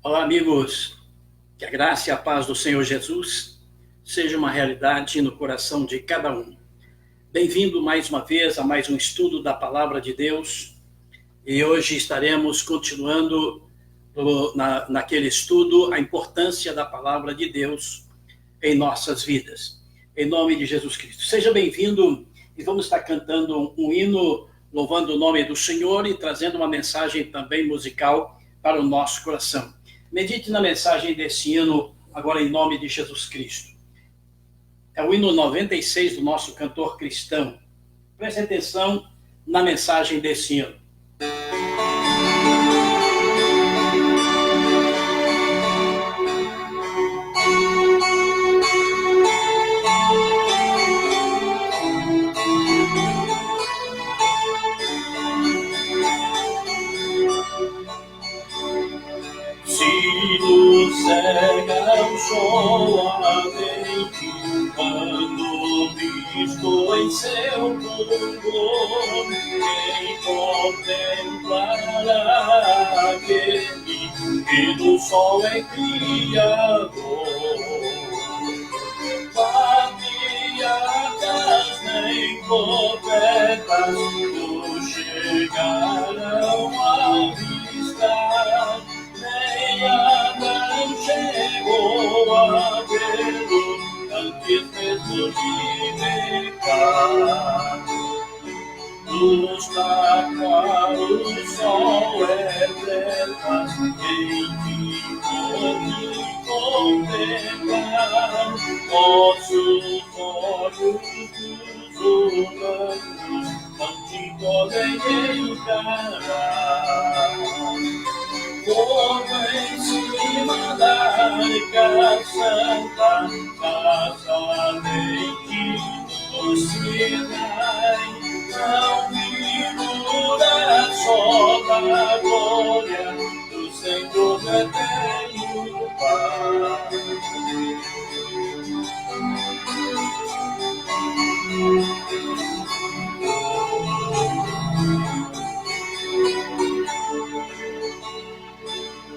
Olá, amigos. Que a graça e a paz do Senhor Jesus seja uma realidade no coração de cada um. Bem-vindo mais uma vez a mais um estudo da Palavra de Deus. E hoje estaremos continuando naquele estudo a importância da Palavra de Deus em nossas vidas. Em nome de Jesus Cristo. Seja bem-vindo e vamos estar cantando um hino louvando o nome do Senhor e trazendo uma mensagem também musical para o nosso coração. Medite na mensagem desse hino, agora em nome de Jesus Cristo. É o hino 96 do nosso cantor cristão. Preste atenção na mensagem desse hino. Cega suavemente quando visto em seu fulgor, quem contemplará aquele que do sol é criador. Patriarcas nem profetas o chegarão a avistar, nem Adão chegou a vê-lo antes mesmo de pecar. Luz da qual o sol é trevas, quem te pode contemplar? Nossos olhos dos humanos não te podem encarar. Fogo em cima da arca santa, casamente no Sinai, não figura só da glória do Senhor eterno Pai.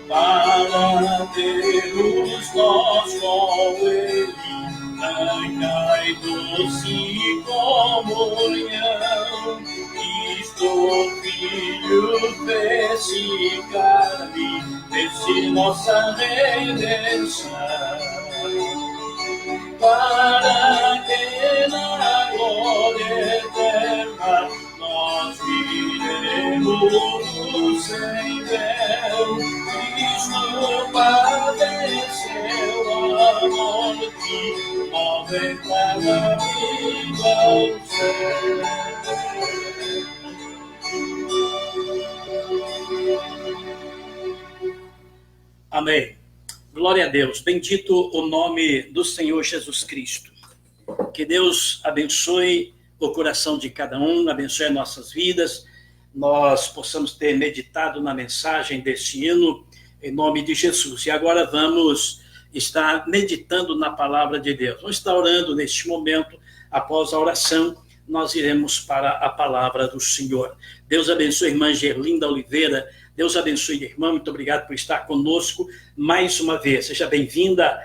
Para Deus nós com Ele, branca e doce comunhão, Cristo Filho fez-se carne, fez-se nossa redenção, para que na glória eterna nós viremos sem véu. Cristo padeceu a morte, nova entrada viva ao céu. Amém. Glória a Deus. Bendito o nome do Senhor Jesus Cristo. Que Deus abençoe o coração de cada um, abençoe nossas vidas, nós possamos ter meditado na mensagem desse hino, em nome de Jesus. E agora vamos estar meditando na palavra de Deus. Vamos estar orando neste momento. Após a oração, nós iremos para a palavra do Senhor. Deus abençoe a irmã Gerlinda Oliveira. Deus abençoe, irmã. Muito obrigado por estar conosco mais uma vez. Seja bem-vinda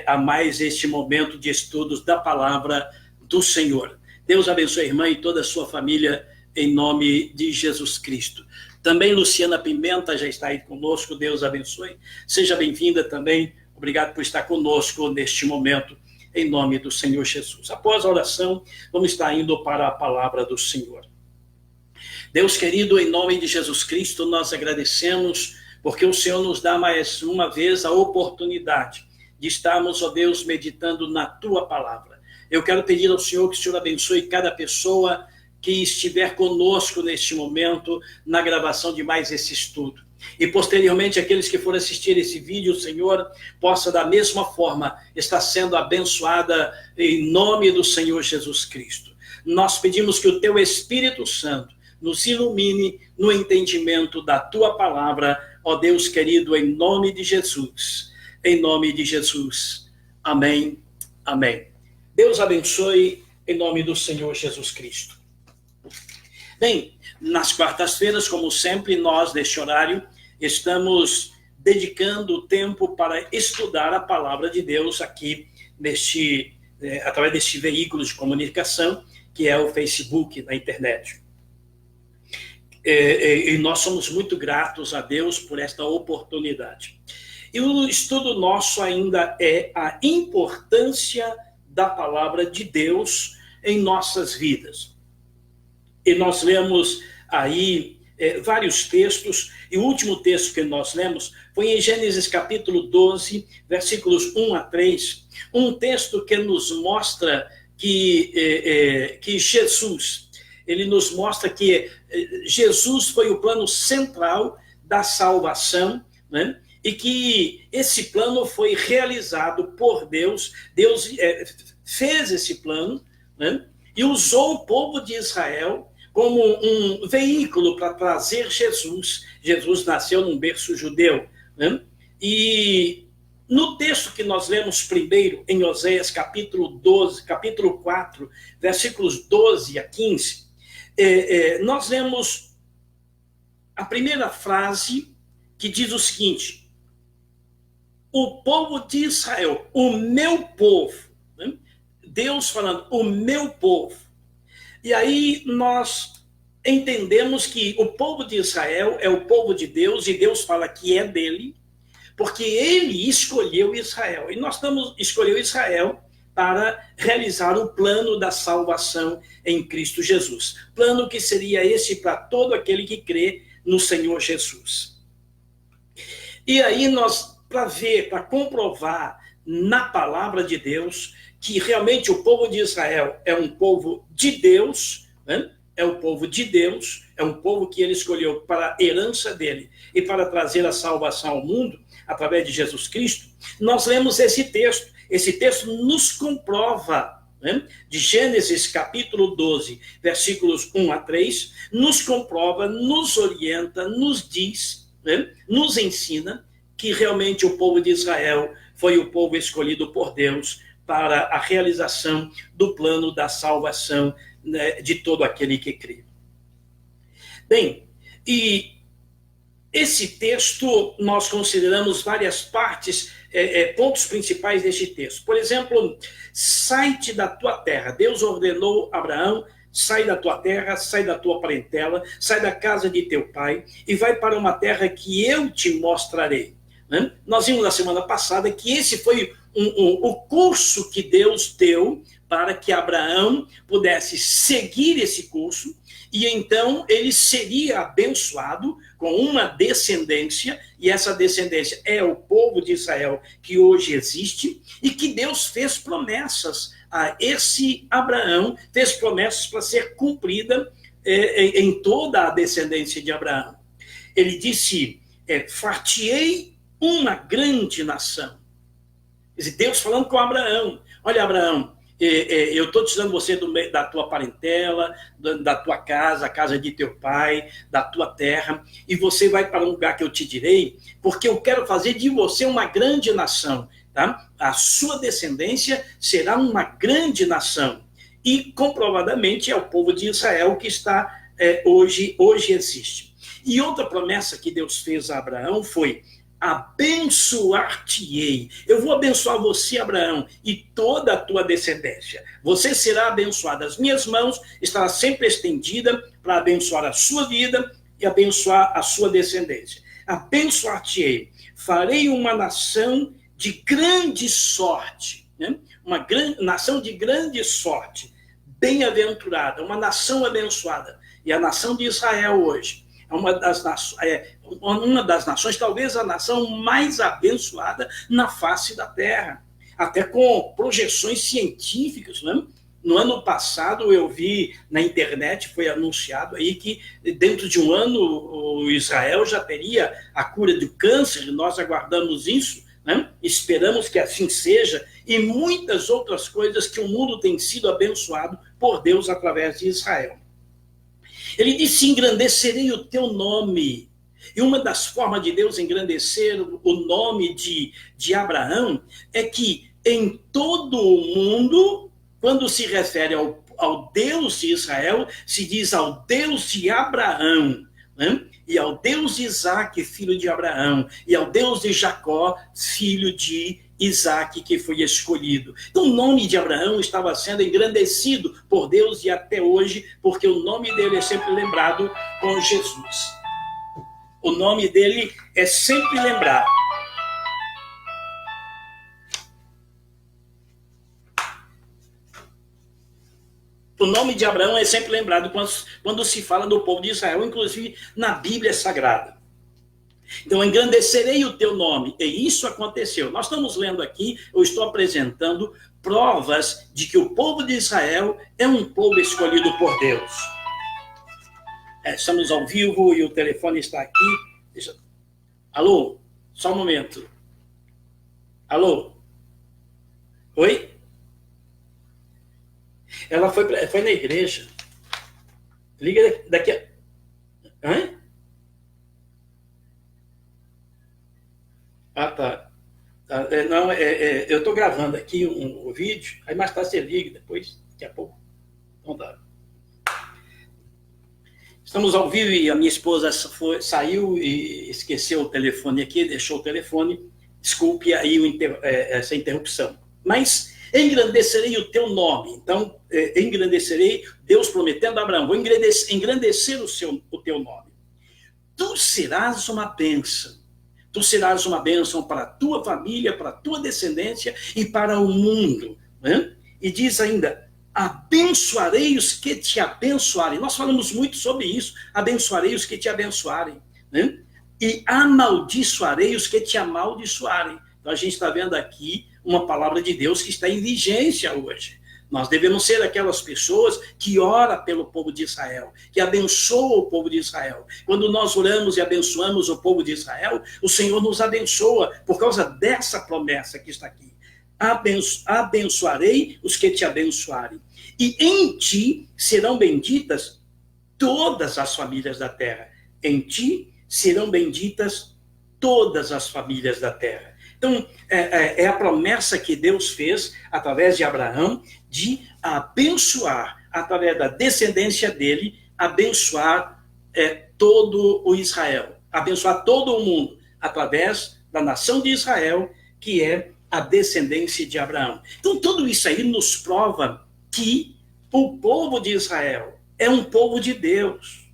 a mais este momento de estudos da palavra do Senhor. Deus abençoe a irmã e toda a sua família, em nome de Jesus Cristo. Também Luciana Pimenta já está aí conosco, Deus abençoe. Seja bem-vinda também, obrigado por estar conosco neste momento, em nome do Senhor Jesus. Após a oração, vamos estar indo para a palavra do Senhor. Deus querido, em nome de Jesus Cristo, nós agradecemos, porque o Senhor nos dá mais uma vez a oportunidade de estarmos, ó Deus, meditando na Tua palavra. Eu quero pedir ao Senhor que o Senhor abençoe cada pessoa que estiver conosco neste momento, na gravação de mais esse estudo. E posteriormente, aqueles que forem assistir esse vídeo, o Senhor possa da mesma forma estar sendo abençoada em nome do Senhor Jesus Cristo. Nós pedimos que o Teu Espírito Santo nos ilumine no entendimento da Tua palavra, ó Deus querido, em nome de Jesus. Em nome de Jesus. Amém. Amém. Deus abençoe em nome do Senhor Jesus Cristo. Bem, nas quartas-feiras, como sempre, nós, neste horário, estamos dedicando tempo para estudar a palavra de Deus aqui através deste veículo de comunicação que é o Facebook, na internet. E nós somos muito gratos a Deus por esta oportunidade. E o estudo nosso ainda é a importância da palavra de Deus em nossas vidas. E nós lemos aí vários textos, e o último texto que nós lemos foi em Gênesis capítulo 12, versículos 1 a 3, um texto que nos mostra que Jesus, ele nos mostra que Jesus foi o plano central da salvação, né? E que esse plano foi realizado por Deus. Deus fez esse plano, né? E usou o povo de Israel como um veículo para trazer Jesus. Jesus nasceu num berço judeu, né? E no texto que nós lemos primeiro, em Oséias capítulo 4, versículos 12 a 15, nós lemos a primeira frase que diz o seguinte: o povo de Israel, o meu povo, né? Deus falando, o meu povo. E aí nós entendemos que o povo de Israel é o povo de Deus, e Deus fala que é dele, porque ele escolheu Israel. E nós escolheu Israel para realizar o plano da salvação em Cristo Jesus. Plano que seria esse para todo aquele que crê no Senhor Jesus. E aí nós, para comprovar na palavra de Deus que realmente o povo de Israel é um povo de Deus, né? É o povo de Deus, é um povo que ele escolheu para a herança dele e para trazer a salvação ao mundo através de Jesus Cristo. Nós lemos esse texto. Esse texto nos comprova, né? De Gênesis capítulo 12, versículos 1 a 3, nos comprova, nos orienta, nos diz, né? Nos ensina que realmente o povo de Israel foi o povo escolhido por Deus para a realização do plano da salvação, né, de todo aquele que crê. Bem, e esse texto, nós consideramos várias partes, pontos principais deste texto. Por exemplo, sai-te da tua terra. Deus ordenou a Abraão: sai da tua terra, sai da tua parentela, sai da casa de teu pai e vai para uma terra que eu te mostrarei. Né? Nós vimos na semana passada que esse foi o curso que Deus deu para que Abraão pudesse seguir esse curso, e então ele seria abençoado com uma descendência, e essa descendência é o povo de Israel que hoje existe, e que Deus fez promessas a esse Abraão, fez promessas para ser cumprida em toda a descendência de Abraão. Ele disse: far-te-ei uma grande nação. Deus falando com Abraão: olha, Abraão, eu estou te tirando você da tua parentela, da tua casa, a casa de teu pai, da tua terra, e você vai para um lugar que eu te direi, porque eu quero fazer de você uma grande nação, tá? A sua descendência será uma grande nação. E comprovadamente é o povo de Israel que está hoje existe. E outra promessa que Deus fez a Abraão foi: abençoar-te-ei. Eu vou abençoar você, Abraão, e toda a tua descendência. Você será abençoado. As minhas mãos estarão sempre estendidas para abençoar a sua vida e abençoar a sua descendência. Abençoar-te-ei. Farei uma nação de grande sorte, né? Uma nação de grande sorte, bem-aventurada, uma nação abençoada. E a nação de Israel hoje é uma das nações, talvez a nação mais abençoada na face da terra, até com projeções científicas, né? No ano passado eu vi na internet, foi anunciado aí que dentro de um ano o Israel já teria a cura do câncer, e nós aguardamos isso, né? Esperamos que assim seja, e muitas outras coisas que o mundo tem sido abençoado por Deus através de Israel. Ele disse: engrandecerei o teu nome. E uma das formas de Deus engrandecer o nome de Abraão é que em todo o mundo, quando se refere ao Deus de Israel, se diz ao Deus de Abraão, né? e ao Deus de Isaque, filho de Abraão, e ao Deus de Jacó, filho de Isaque, que foi escolhido. Então o nome de Abraão estava sendo engrandecido por Deus e até hoje, porque o nome dele é sempre lembrado com Jesus. O nome dele é sempre lembrado. O nome de Abraão é sempre lembrado quando se fala do povo de Israel, inclusive na Bíblia Sagrada. Então, engrandecerei o teu nome. E isso aconteceu. Nós estamos lendo aqui, eu estou apresentando provas de que o povo de Israel é um povo escolhido por Deus. Estamos ao vivo e o telefone está aqui. Alô? Só um momento. Alô? Oi? Ela foi na igreja. Liga daqui a... Hã? Ah, tá. Não, eu estou gravando aqui um vídeo, aí mais tarde você liga depois, daqui a pouco. Então dá. Estamos ao vivo e a minha esposa saiu e esqueceu o telefone aqui, deixou o telefone. Desculpe aí essa interrupção. Mas engrandecerei o teu nome. Então, engrandecerei, Deus prometendo a Abraão, vou engrandecer o teu nome. Tu serás uma bênção. Tu serás uma bênção para a tua família, para a tua descendência e para o mundo. Né? E diz ainda, abençoarei os que te abençoarem. Nós falamos muito sobre isso. Abençoarei os que te abençoarem. Né? E amaldiçoarei os que te amaldiçoarem. Então a gente está vendo aqui uma palavra de Deus que está em vigência hoje. Nós devemos ser aquelas pessoas que oram pelo povo de Israel, que abençoam o povo de Israel. Quando nós oramos e abençoamos o povo de Israel, o Senhor nos abençoa por causa dessa promessa que está aqui. Abençoarei os que te abençoarem. E em ti serão benditas todas as famílias da terra. Em ti serão benditas todas as famílias da terra. Então, é a promessa que Deus fez através de Abraão de abençoar, através da descendência dele, abençoar todo o Israel, abençoar todo o mundo, através da nação de Israel, que é a descendência de Abraão. Então, tudo isso aí nos prova que o povo de Israel é um povo de Deus.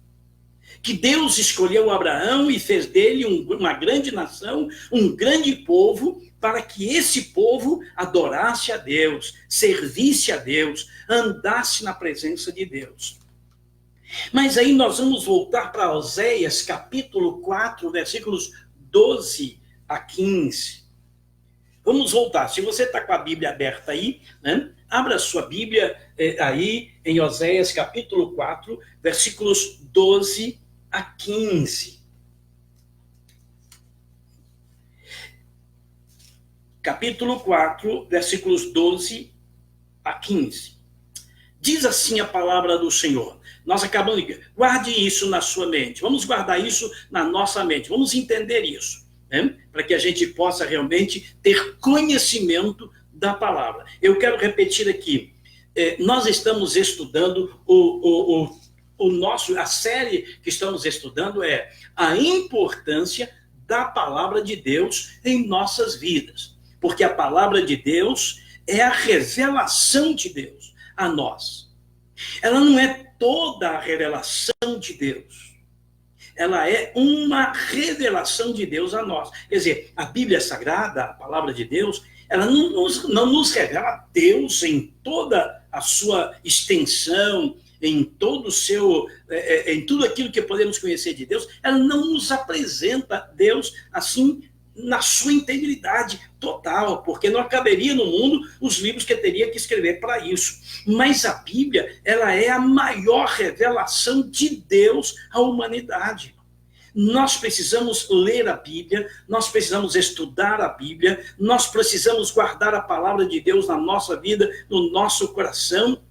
Que Deus escolheu Abraão e fez dele uma grande nação, um grande povo, para que esse povo adorasse a Deus, servisse a Deus, andasse na presença de Deus. Mas aí nós vamos voltar para Oséias, capítulo 4, versículos 12 a 15. Vamos voltar. Se você está com a Bíblia aberta aí, né? Abra a sua Bíblia aí em Oséias, capítulo 4, versículos 12 a 15. Capítulo 4, versículos 12 a 15. Diz assim a palavra do Senhor. Nós acabamos de... Guarde isso na sua mente. Vamos guardar isso na nossa mente. Vamos entender isso, né? Para que a gente possa realmente ter conhecimento da palavra. Eu quero repetir aqui. Nós estamos estudando a série que estamos estudando é a importância da palavra de Deus em nossas vidas. Porque a palavra de Deus é a revelação de Deus a nós. Ela não é toda a revelação de Deus. Ela é uma revelação de Deus a nós. Quer dizer, a Bíblia Sagrada, a palavra de Deus, ela não nos revela Deus em toda a sua extensão, em todo o seu, em tudo aquilo que podemos conhecer de Deus. Ela não nos apresenta Deus assim na sua integridade total, porque não caberia no mundo os livros que teria que escrever para isso. Mas a Bíblia, ela é a maior revelação de Deus à humanidade. Nós precisamos ler a Bíblia, nós precisamos estudar a Bíblia, nós precisamos guardar a palavra de Deus na nossa vida, no nosso coração,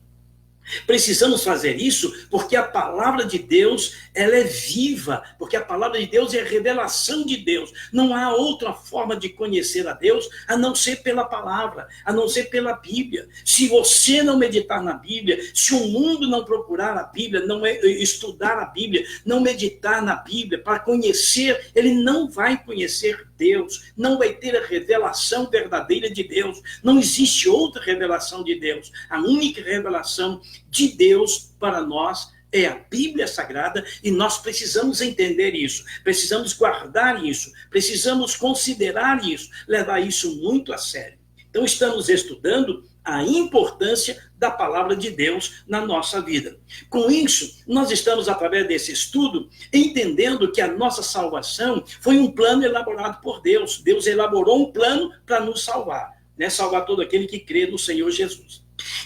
Precisamos fazer isso porque a palavra de Deus, ela é viva, porque a palavra de Deus é a revelação de Deus. Não há outra forma de conhecer a Deus a não ser pela palavra, a não ser pela Bíblia. Se você não meditar na Bíblia, se o mundo não procurar a Bíblia, não estudar a Bíblia, não meditar na Bíblia para conhecer, ele não vai conhecer Deus, não vai ter a revelação verdadeira de Deus. Não existe outra revelação de Deus. A única revelação de Deus para nós é a Bíblia Sagrada, e nós precisamos entender isso, precisamos guardar isso, precisamos considerar isso, levar isso muito a sério. Então estamos estudando a importância da palavra de Deus na nossa vida. Com isso, nós estamos, através desse estudo, entendendo que a nossa salvação foi um plano elaborado por Deus. Deus elaborou um plano para nos salvar, né? Salvar todo aquele que crê no Senhor Jesus.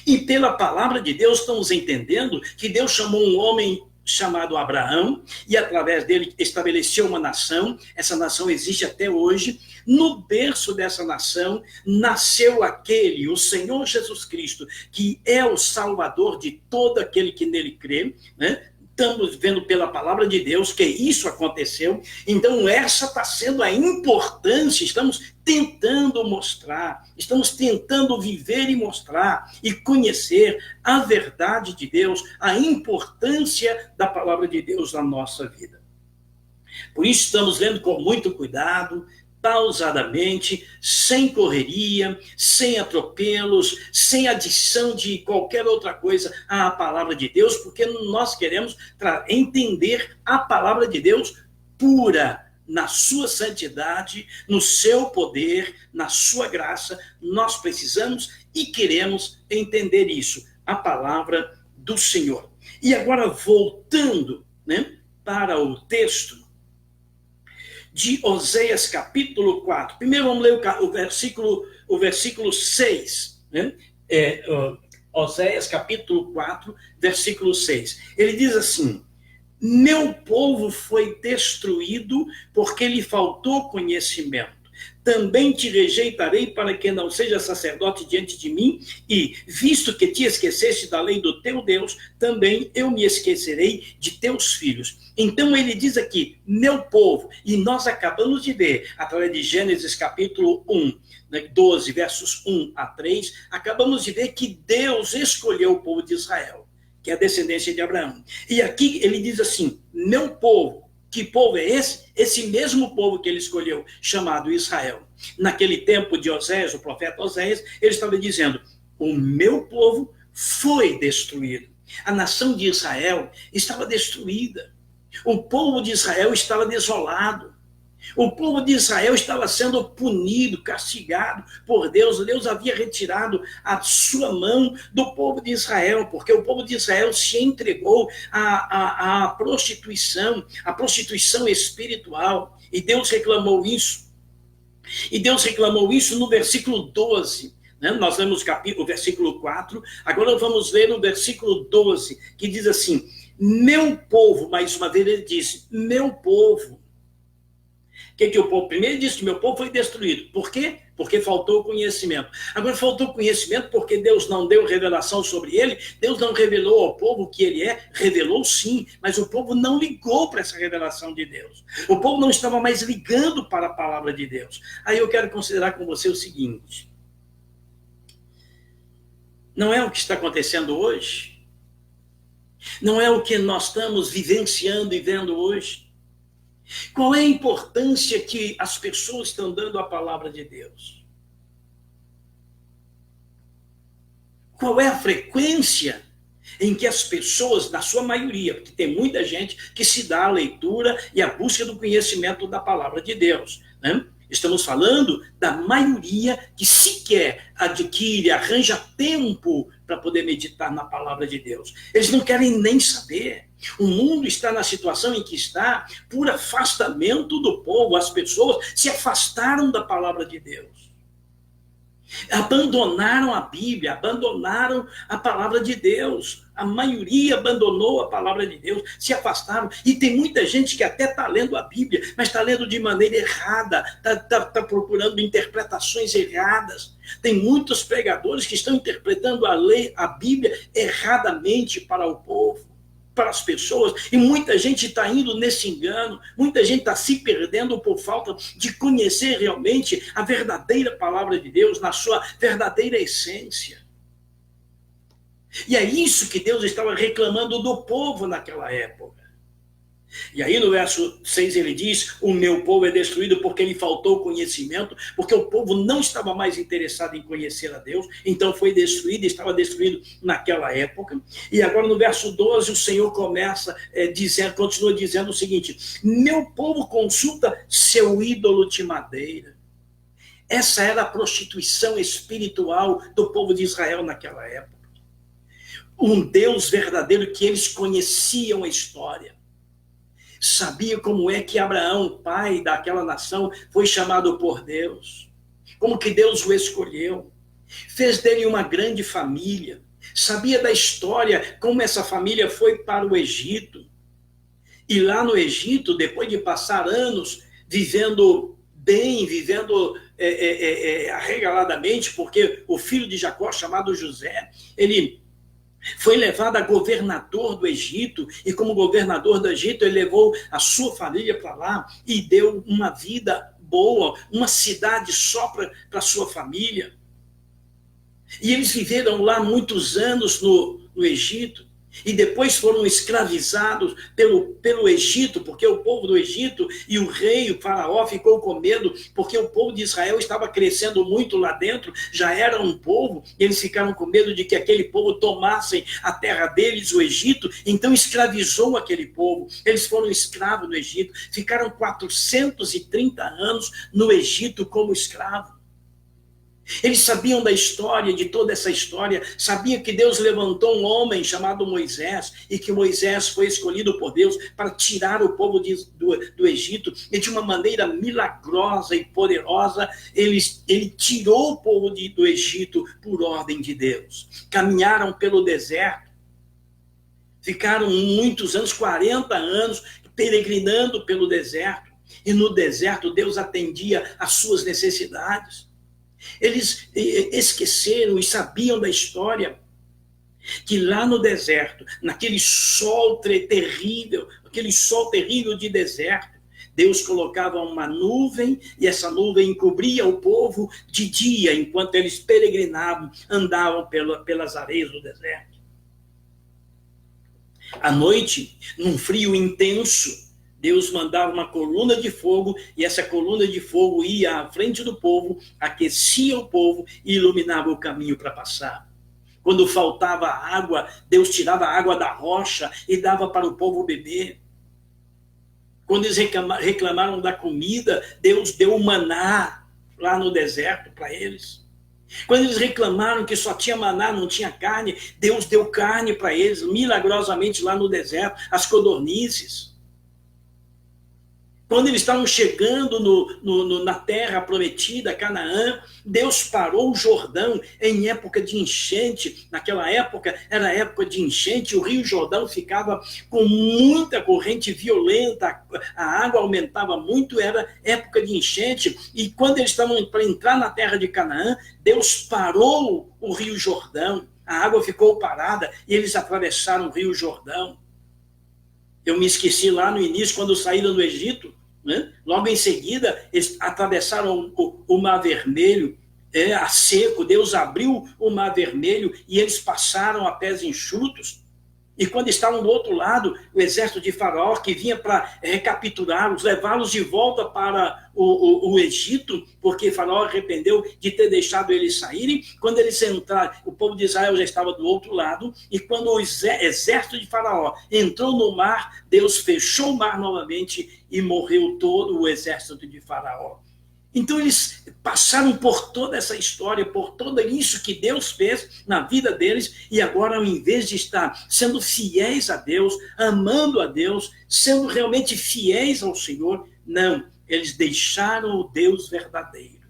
E pela palavra de Deus estamos entendendo que Deus chamou um homem chamado Abraão, e através dele estabeleceu uma nação. Essa nação existe até hoje. No berço dessa nação nasceu aquele, o Senhor Jesus Cristo, que é o Salvador de todo aquele que nele crê, né? Estamos vendo pela palavra de Deus que isso aconteceu. Então essa está sendo a importância, estamos tentando mostrar, estamos tentando viver e mostrar e conhecer a verdade de Deus, a importância da palavra de Deus na nossa vida. Por isso estamos lendo com muito cuidado, pausadamente, sem correria, sem atropelos, sem adição de qualquer outra coisa à palavra de Deus, porque nós queremos entender a palavra de Deus pura, na sua santidade, no seu poder, na sua graça. Nós precisamos e queremos entender isso, a palavra do Senhor. E agora, voltando, né, para o texto de Oséias capítulo 4. Primeiro vamos ler o versículo 6. Né? Oséias capítulo 4, versículo 6. Ele diz assim: meu povo foi destruído porque lhe faltou conhecimento. Também te rejeitarei para que não seja sacerdote diante de mim, e, visto que te esqueceste da lei do teu Deus, também eu me esquecerei de teus filhos. Então ele diz aqui, meu povo, e nós acabamos de ver, através de Gênesis capítulo 1, 12, versos 1 a 3, acabamos de ver que Deus escolheu o povo de Israel, que é a descendência de Abraão. E aqui ele diz assim, meu povo. Que povo é esse? Esse mesmo povo que ele escolheu, chamado Israel. Naquele tempo de Oséias, o profeta Oséias, ele estava dizendo, o meu povo foi destruído. A nação de Israel estava destruída. O povo de Israel estava desolado. O povo de Israel estava sendo punido, castigado por Deus. Deus havia retirado a sua mão do povo de Israel, porque o povo de Israel se entregou à prostituição, à prostituição espiritual. E Deus reclamou isso. E Deus reclamou isso no versículo 12. Né? Nós lemos o versículo 4, agora vamos ler o versículo 12, que diz assim, meu povo, mais uma vez ele disse, meu povo. Que o povo primeiro disse que meu povo foi destruído. Por quê? Porque faltou conhecimento. Agora faltou conhecimento porque Deus não deu revelação sobre ele, Deus não revelou ao povo o que ele é, revelou sim, mas o povo não ligou para essa revelação de Deus. O povo não estava mais ligando para a palavra de Deus. Aí eu quero considerar com você o seguinte, não é o que está acontecendo hoje, não é o que nós estamos vivenciando e vendo hoje. Qual é a importância que as pessoas estão dando à palavra de Deus? Qual é a frequência em que as pessoas, na sua maioria, porque tem muita gente que se dá à leitura e à busca do conhecimento da palavra de Deus, né? Estamos falando da maioria que sequer adquire, arranja tempo para poder meditar na palavra de Deus. Eles não querem nem saber. O mundo está na situação em que está por afastamento do povo. As pessoas se afastaram da palavra de Deus. Abandonaram a Bíblia, abandonaram a palavra de Deus. A maioria abandonou a palavra de Deus, se afastaram. E tem muita gente que até está lendo a Bíblia, mas está lendo de maneira errada, está procurando interpretações erradas. Tem muitos pregadores que estão interpretando a Bíblia erradamente para o povo, para as pessoas, e muita gente está indo nesse engano, muita gente está se perdendo por falta de conhecer realmente a verdadeira palavra de Deus na sua verdadeira essência. E é isso que Deus estava reclamando do povo naquela época. E aí no verso 6 ele diz: o meu povo é destruído porque lhe faltou conhecimento, porque o povo não estava mais interessado em conhecer a Deus, então foi destruído, estava destruído naquela época. E agora no verso 12 o Senhor continua dizendo o seguinte: meu povo consulta seu ídolo de madeira. Essa era a prostituição espiritual do povo de Israel naquela época. Um Deus verdadeiro que eles conheciam a história. Sabia como é que Abraão, pai daquela nação, foi chamado por Deus. Como que Deus o escolheu. Fez dele uma grande família. Sabia da história, como essa família foi para o Egito. E lá no Egito, depois de passar anos vivendo bem, vivendo arregaladamente, porque o filho de Jacó, chamado José, ele foi levado a governador do Egito, e como governador do Egito, ele levou a sua família para lá e deu uma vida boa, uma cidade só para a sua família. E eles viveram lá muitos anos no Egito, e depois foram escravizados pelo Egito, porque o povo do Egito e o rei, o faraó, ficou com medo, porque o povo de Israel estava crescendo muito lá dentro, já era um povo, e eles ficaram com medo de que aquele povo tomassem a terra deles, o Egito, então escravizou aquele povo. Eles foram escravos no Egito, ficaram 430 anos no Egito como escravos. Eles sabiam da história, de toda essa história, sabiam que Deus levantou um homem chamado Moisés, e que Moisés foi escolhido por Deus para tirar o povo do Egito, e de uma maneira milagrosa e poderosa, ele tirou o povo do Egito por ordem de Deus. Caminharam pelo deserto, ficaram muitos anos, 40 anos, peregrinando pelo deserto, e no deserto Deus atendia às suas necessidades. Eles esqueceram e sabiam da história que lá no deserto, naquele sol terrível, aquele sol terrível de deserto, Deus colocava uma nuvem, e essa nuvem encobria o povo de dia, enquanto eles peregrinavam, andavam pelas areias do deserto. À noite, num frio intenso, Deus mandava uma coluna de fogo, e essa coluna de fogo ia à frente do povo, aquecia o povo e iluminava o caminho para passar. Quando faltava água, Deus tirava a água da rocha e dava para o povo beber. Quando eles reclamaram da comida, Deus deu o maná lá no deserto para eles. Quando eles reclamaram que só tinha maná, não tinha carne, Deus deu carne para eles, milagrosamente lá no deserto, as codornizes. Quando eles estavam chegando na terra prometida, Canaã, Deus parou o Jordão em época de enchente. Naquela época, era época de enchente, o rio Jordão ficava com muita corrente violenta, a água aumentava muito, era época de enchente. E quando eles estavam para entrar na terra de Canaã, Deus parou o rio Jordão, a água ficou parada e eles atravessaram o rio Jordão. Eu me esqueci lá no início, quando saíram do Egito, né? Logo em seguida, eles atravessaram o Mar Vermelho, a seco. Deus abriu o Mar Vermelho e eles passaram a pés enxutos. E quando estavam do outro lado, o exército de Faraó, que vinha para recapturá-los, levá-los de volta para o Egito, porque Faraó arrependeu de ter deixado eles saírem. Quando eles entraram, o povo de Israel já estava do outro lado, e quando o exército de Faraó entrou no mar, Deus fechou o mar novamente e morreu todo o exército de Faraó. Então eles passaram por toda essa história, por tudo isso que Deus fez na vida deles, e agora, ao invés de estar sendo fiéis a Deus, amando a Deus, sendo realmente fiéis ao Senhor, não, eles deixaram o Deus verdadeiro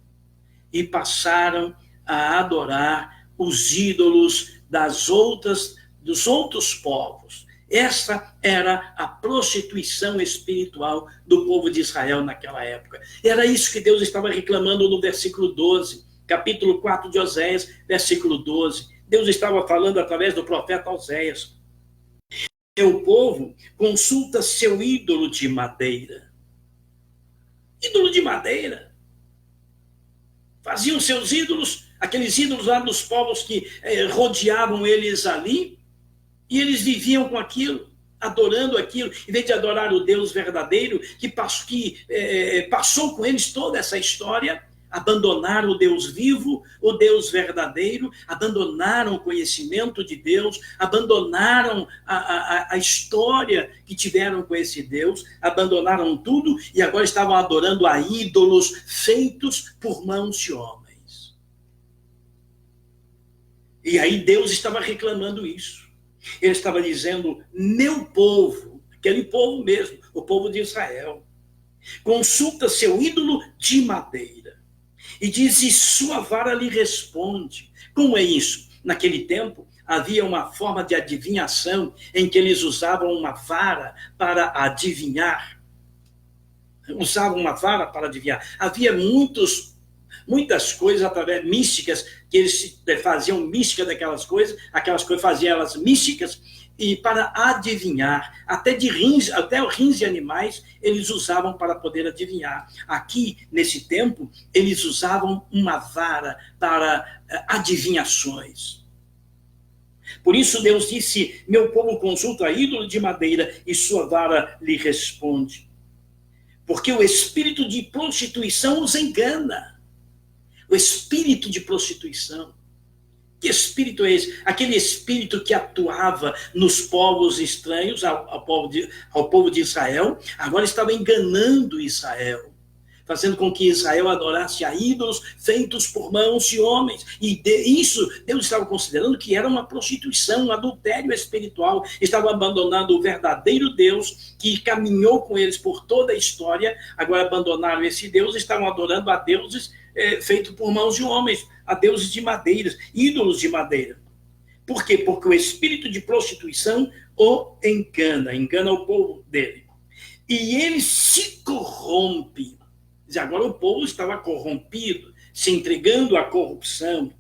e passaram a adorar os ídolos das outras dos outros povos. Essa era a prostituição espiritual do povo de Israel naquela época. Era isso que Deus estava reclamando no versículo 12, capítulo 4 de Oséias, versículo 12. Deus estava falando através do profeta Oséias. Meu povo consulta seu ídolo de madeira. Ídolo de madeira. Faziam seus ídolos, aqueles ídolos lá dos povos que rodeavam eles ali, e eles viviam com aquilo, adorando aquilo, em vez de adorar o Deus verdadeiro, que passou com eles toda essa história, abandonaram o Deus vivo, o Deus verdadeiro, abandonaram o conhecimento de Deus, abandonaram a história que tiveram com esse Deus, abandonaram tudo e agora estavam adorando a ídolos feitos por mãos de homens. E aí Deus estava reclamando isso. Ele estava dizendo, meu povo, aquele povo mesmo, o povo de Israel, consulta seu ídolo de madeira e diz, e sua vara lhe responde. Como é isso? Naquele tempo, havia uma forma de adivinhação em que eles usavam uma vara para adivinhar. Havia muitas coisas através místicas, que eles faziam mística daquelas coisas faziam elas místicas, e para adivinhar, até rins de animais, eles usavam para poder adivinhar. Aqui, nesse tempo, eles usavam uma vara para adivinhações. Por isso Deus disse, meu povo consulta a ídolo de madeira e sua vara lhe responde. Porque o espírito de prostituição os engana. O espírito de prostituição. Que espírito é esse? Aquele espírito que atuava nos povos estranhos, ao povo de Israel, agora estava enganando Israel, fazendo com que Israel adorasse a ídolos feitos por mãos de homens. E isso Deus estava considerando que era uma prostituição, um adultério espiritual. Estava abandonando o verdadeiro Deus que caminhou com eles por toda a história. Agora abandonaram esse Deus e estavam adorando a deuses feitos por mãos de homens, a deuses de madeiras, ídolos de madeira. Por quê? Porque o espírito de prostituição o engana o povo dele. E ele se corrompe. Agora o povo estava corrompido, se entregando à corrupção,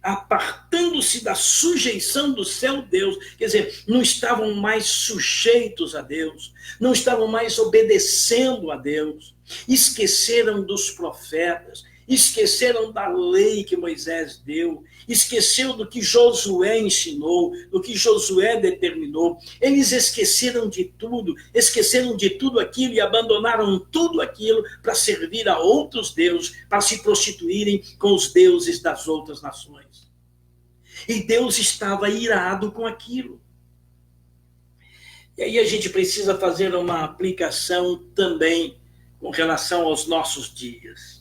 apartando-se da sujeição do seu Deus. Quer dizer, não estavam mais sujeitos a Deus, não estavam mais obedecendo a Deus, esqueceram dos profetas, esqueceram da lei que Moisés deu, esqueceram do que Josué ensinou, do que Josué determinou. Eles esqueceram de tudo aquilo e abandonaram tudo aquilo para servir a outros deuses, para se prostituírem com os deuses das outras nações. E Deus estava irado com aquilo. E aí a gente precisa fazer uma aplicação também com relação aos nossos dias.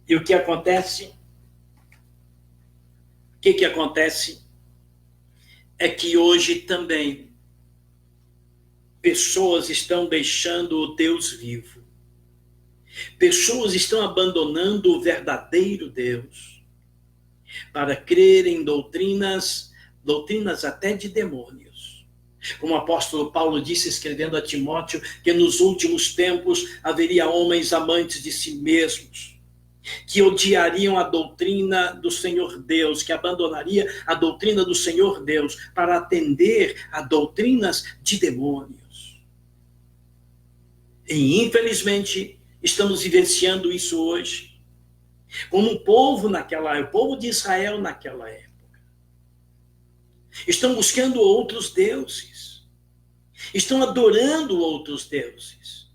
E o que acontece? O que acontece é que hoje também pessoas estão deixando o Deus vivo. Pessoas estão abandonando o verdadeiro Deus para crer em doutrinas até de demônios. Como o apóstolo Paulo disse, escrevendo a Timóteo, que nos últimos tempos haveria homens amantes de si mesmos, que odiariam a doutrina do Senhor Deus, que abandonaria a doutrina do Senhor Deus para atender a doutrinas de demônios. E, infelizmente, estamos vivenciando isso hoje, como o povo de Israel naquela época. Estão buscando outros deuses, estão adorando outros deuses,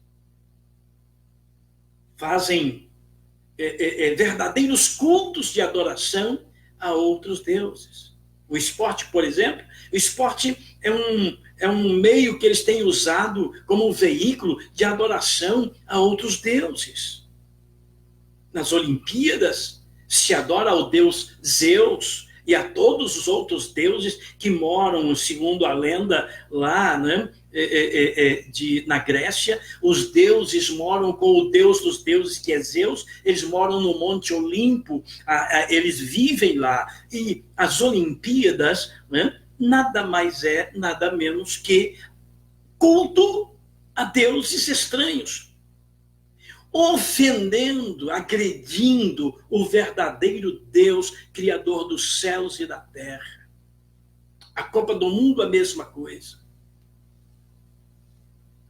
fazem verdadeiros cultos de adoração a outros deuses. O esporte, por exemplo, o esporte é um meio que eles têm usado como um veículo de adoração a outros deuses. Nas Olimpíadas, se adora ao deus Zeus e a todos os outros deuses que moram, segundo a lenda, lá, né, na Grécia. Os deuses moram com o deus dos deuses, que é Zeus. Eles moram no Monte Olimpo, eles vivem lá. E as Olimpíadas, né, nada mais é, nada menos que culto a deuses estranhos, ofendendo, agredindo o verdadeiro Deus, Criador dos céus e da terra. A Copa do Mundo, a mesma coisa.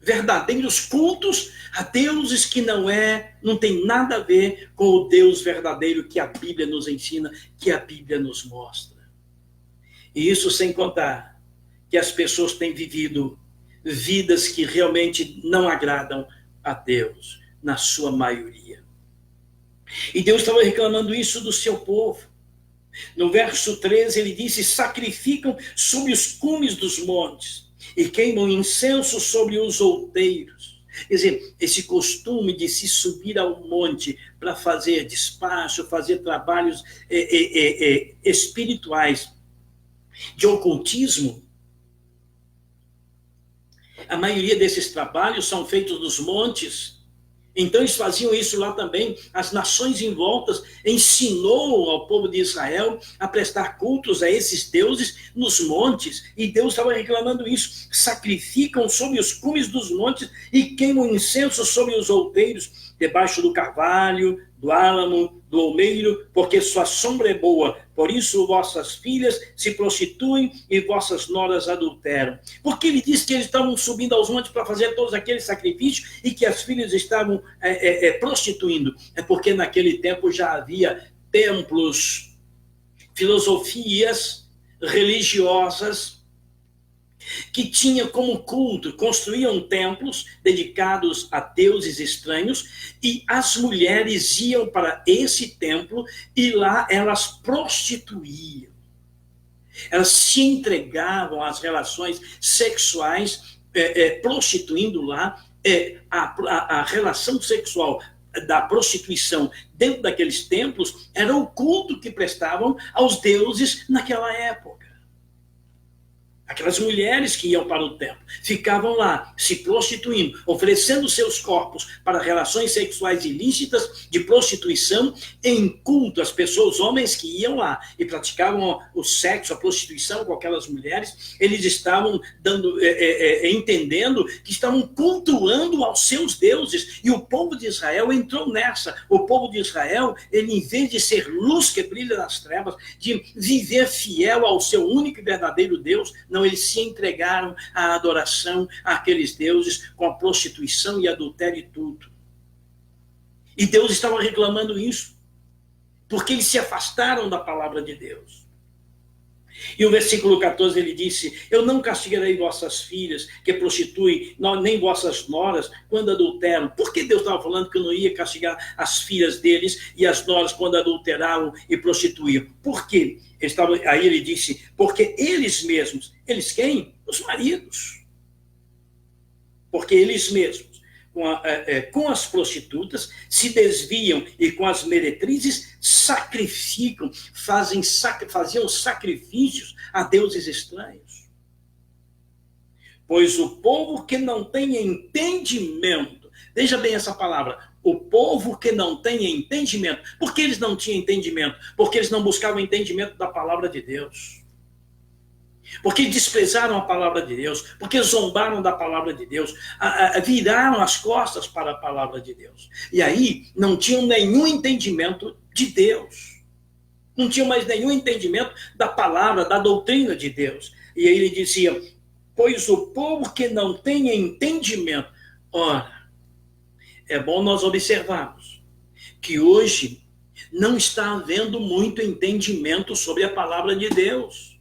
Verdadeiros cultos a deuses que não tem nada a ver com o Deus verdadeiro que a Bíblia nos ensina, que a Bíblia nos mostra. E isso sem contar que as pessoas têm vivido vidas que realmente não agradam a Deus, na sua maioria. E Deus estava reclamando isso do seu povo. No verso 13 ele disse: sacrificam sobre os cumes dos montes e queimam incenso sobre os outeiros. Quer dizer, esse costume de se subir ao monte para fazer despacho, fazer trabalhos espirituais, de ocultismo. A maioria desses trabalhos são feitos nos montes. Então eles faziam isso lá também. As nações em volta ensinou ao povo de Israel a prestar cultos a esses deuses nos montes. E Deus estava reclamando isso. Sacrificam sobre os cumes dos montes e queimam incenso sobre os outeiros, debaixo do carvalho, do álamo, do olmeiro, porque sua sombra é boa. Por isso vossas filhas se prostituem e vossas noras adulteram. Porque ele disse que eles estavam subindo aos montes para fazer todos aqueles sacrifícios e que as filhas estavam prostituindo. É porque naquele tempo já havia templos, filosofias religiosas que tinham como culto, construíam templos dedicados a deuses estranhos, e as mulheres iam para esse templo e lá elas prostituíam. Elas se entregavam às relações sexuais, prostituindo lá. A relação sexual da prostituição dentro daqueles templos era o culto que prestavam aos deuses naquela época. Aquelas mulheres que iam para o templo ficavam lá se prostituindo, oferecendo seus corpos para relações sexuais ilícitas de prostituição em culto. As pessoas, homens que iam lá e praticavam o sexo, a prostituição com aquelas mulheres, eles estavam entendendo que estavam cultuando aos seus deuses. E o povo de Israel entrou nessa. O povo de Israel, ele, em vez de ser luz que brilha nas trevas, de viver fiel ao seu único e verdadeiro Deus, não, eles se entregaram à adoração àqueles deuses com a prostituição e adultério e tudo. E Deus estava reclamando isso, porque eles se afastaram da palavra de Deus. E o versículo 14 ele disse: eu não castigarei vossas filhas que prostituem, nem vossas noras quando adulteram. Por que Deus estava falando que eu não ia castigar as filhas deles e as noras quando adulteravam e prostituíam? Por quê? Aí ele disse: porque eles mesmos, eles quem? Os maridos. Porque eles mesmos, com as prostitutas, se desviam e com as meretrizes sacrificam, faziam sacrifícios a deuses estranhos. Pois o povo que não tem entendimento, veja bem essa palavra, o povo que não tem entendimento. Por que eles não tinham entendimento? Porque eles não buscavam entendimento da palavra de Deus. Porque desprezaram a palavra de Deus, porque zombaram da palavra de Deus, viraram as costas para a palavra de Deus. E aí não tinham nenhum entendimento de Deus. Não tinham mais nenhum entendimento da palavra, da doutrina de Deus. E aí ele dizia: pois o povo que não tem entendimento. Ora, é bom nós observarmos que hoje não está havendo muito entendimento sobre a palavra de Deus.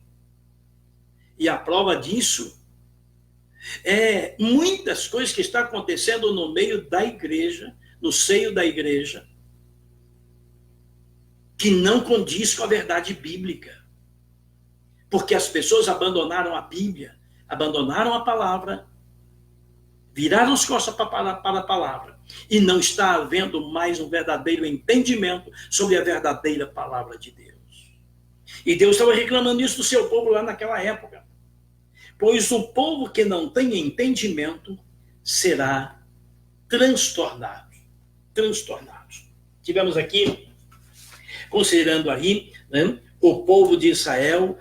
E a prova disso é muitas coisas que estão acontecendo no meio da igreja, no seio da igreja, que não condiz com a verdade bíblica. Porque as pessoas abandonaram a Bíblia, abandonaram a palavra, viraram as costas para a palavra. E não está havendo mais um verdadeiro entendimento sobre a verdadeira palavra de Deus. E Deus estava reclamando isso do seu povo lá naquela época. Pois o povo que não tem entendimento será transtornado. Tivemos aqui, considerando aí, né, o povo de Israel,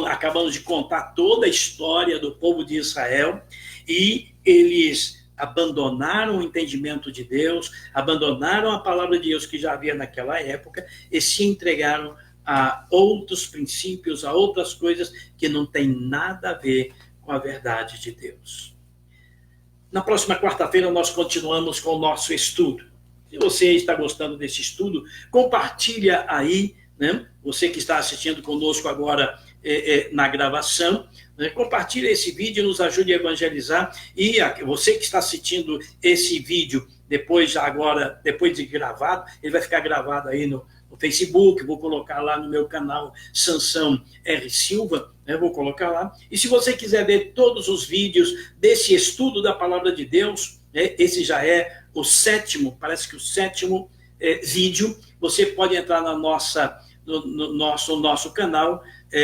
acabamos de contar toda a história do povo de Israel, e eles abandonaram o entendimento de Deus, abandonaram a palavra de Deus que já havia naquela época, e se entregaram a outros princípios, a outras coisas que não têm nada a ver com a verdade de Deus. Na próxima quarta-feira nós continuamos com o nosso estudo. Se você está gostando desse estudo, compartilha aí, né? Você que está assistindo conosco agora na gravação, né? Compartilha esse vídeo, nos ajude a evangelizar. E você que está assistindo esse vídeo depois de gravado, ele vai ficar gravado aí no Facebook, vou colocar lá no meu canal Sansão R. Silva, né? Vou colocar lá. E se você quiser ver todos os vídeos desse estudo da Palavra de Deus, né? Esse já é o sétimo, parece que o sétimo vídeo, você pode entrar no nosso canal,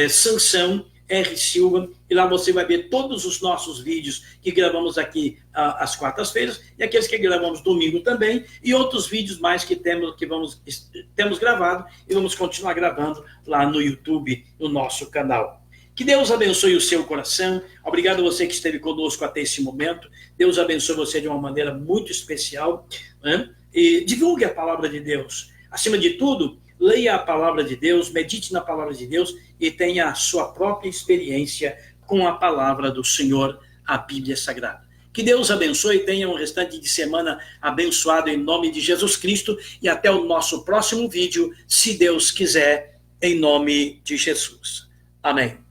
Sansão R. Silva, e lá você vai ver todos os nossos vídeos que gravamos aqui às quartas-feiras, e aqueles que gravamos domingo também, e outros vídeos mais que temos gravado, e vamos continuar gravando lá no YouTube, no nosso canal. Que Deus abençoe o seu coração. Obrigado a você que esteve conosco até esse momento. Deus abençoe você de uma maneira muito especial, né? E divulgue a palavra de Deus. Acima de tudo, leia a palavra de Deus, medite na palavra de Deus e tenha a sua própria experiência com a palavra do Senhor, a Bíblia Sagrada. Que Deus abençoe e tenha um restante de semana abençoado em nome de Jesus Cristo, e até o nosso próximo vídeo, se Deus quiser, em nome de Jesus. Amém.